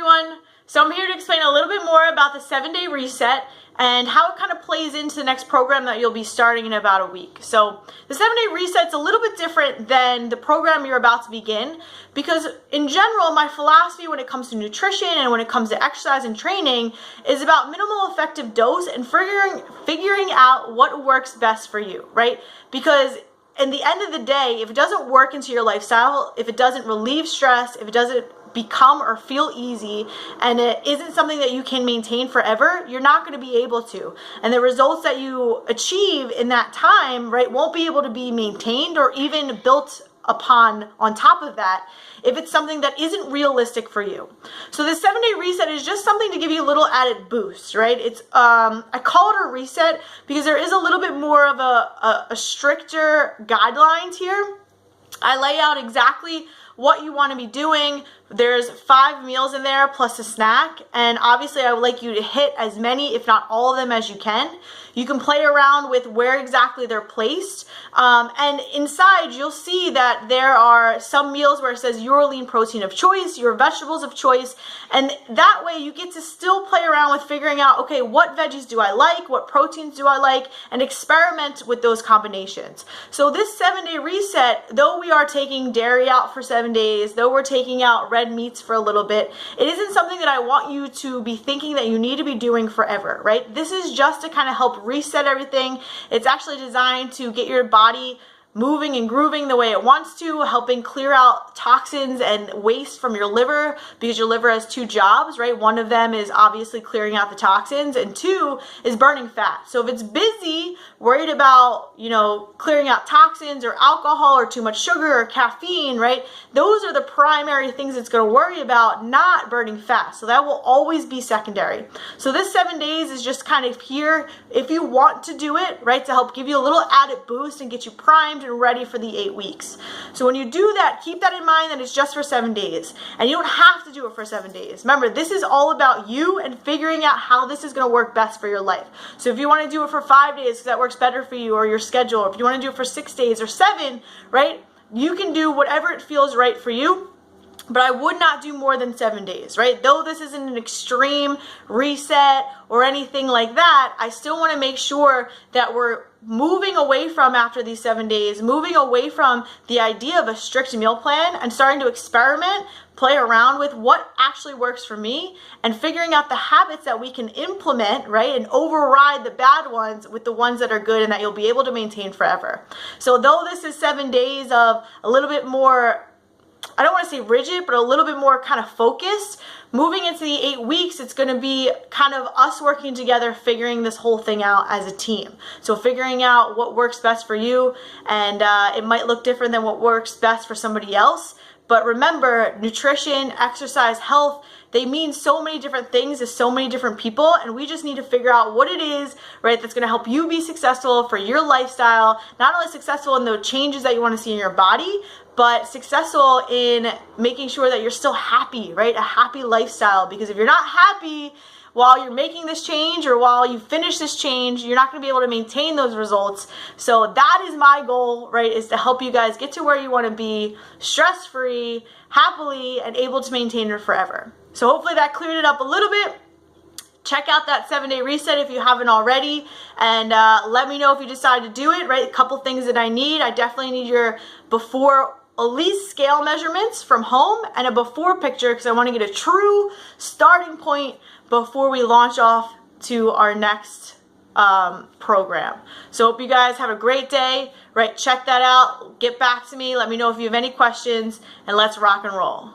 everyone. So I'm here to explain a little bit more about the 7-day reset and how it kind of plays into the next program that you'll be starting in about a week. So the 7-day reset's a little bit different than the program you're about to begin, because in general, my philosophy when it comes to nutrition and when it comes to exercise and training is about minimal effective dose and figuring out what works best for you, right? Because in the end of the day, if it doesn't work into your lifestyle, if it doesn't relieve stress, if it doesn't become or feel easy, and it isn't something that you can maintain forever, you're not going to be able to. And the results that you achieve in that time, right, won't be able to be maintained or even built upon on top of that if it's something that isn't realistic for you. So the 7-day reset is just something to give you a little added boost, right? It's I call it a reset because there is a little bit more of a stricter guidelines here. I lay out exactly what you want to be doing. There's 5 meals in there plus a snack, and obviously I would like you to hit as many, if not all of them, as you can. You can play around with where exactly they're placed, and inside you'll see that there are some meals where it says your lean protein of choice, your vegetables of choice, and that way you get to still play around with figuring out, okay, what veggies do I like, what proteins do I like, and experiment with those combinations. So this 7-day reset, though we are taking dairy out for 7 days, though we're taking out red meats for a little bit, it isn't something that I want you to be thinking that you need to be doing forever, right? This is just to kind of help reset everything. It's actually designed to get your body moving and grooving the way it wants to, helping clear out toxins and waste from your liver, because your liver has 2 jobs, right? One of them is obviously clearing out the toxins, and 2 is burning fat. So if it's busy, worried about, clearing out toxins or alcohol or too much sugar or caffeine, right? Those are the primary things it's going to worry about, not burning fat. So that will always be secondary. So this 7 days is just kind of here if you want to do it, right? To help give you a little added boost and get you primed and ready for the 8 weeks. So when you do that, keep that in mind that it's just for 7 days, and you don't have to do it for 7 days. Remember, this is all about you and figuring out how this is going to work best for your life. So if you want to do it for 5 days because that works better for you or your schedule, or if you want to do it for 6 days or 7, right? You can do whatever it feels right for you. But I would not do more than 7 days, right? Though this isn't an extreme reset or anything like that, I still want to make sure that we're moving away from, after these 7 days, moving away from the idea of a strict meal plan and starting to experiment, play around with what actually works for me, and figuring out the habits that we can implement, right? And override the bad ones with the ones that are good and that you'll be able to maintain forever. So though this is 7 days of a little bit more, I don't want to say rigid, but a little bit more kind of focused, moving into the 8 weeks, it's going to be kind of us working together, figuring this whole thing out as a team. So figuring out what works best for you, and it might look different than what works best for somebody else. But remember, nutrition, exercise, health, they mean so many different things to so many different people, and we just need to figure out what it is, right, that's going to help you be successful for your lifestyle, not only successful in the changes that you want to see in your body, but successful in making sure that you're still happy, right? A happy lifestyle. Because if you're not happy while you're making this change or while you finish this change, you're not going to be able to maintain those results. So that is my goal, right? Is to help you guys get to where you want to be, stress-free, happily, and able to maintain it forever. So hopefully that cleared it up a little bit. Check out that 7-day reset if you haven't already, and let me know if you decide to do it, right? A couple things that I need. I definitely need your before, at least scale measurements from home, and a before picture, because I want to get a true starting point before we launch off to our next program. So hope you guys have a great day, right? Check that out. Get back to me. Let me know if you have any questions, and let's rock and roll.